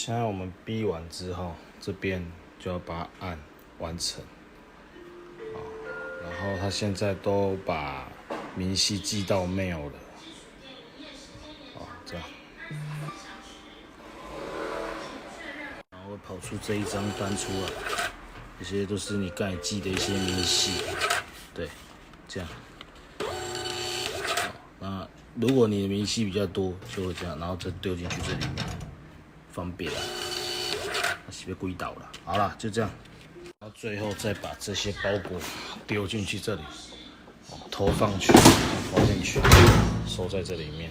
现在我们逼完之后，这边就要把它按完成。然后他现在都把明细寄到 mail 了，这样，然后会跑出这一张单出来，这些都是你刚才寄的一些明细，对，这样。那如果你的明细比较多，就会这样，然后再丢进去这里面，方便啦。那是被归倒了，好了，就这样。然后最后再把这些包裹丢进去这里，投放去，放进去，收在这里面。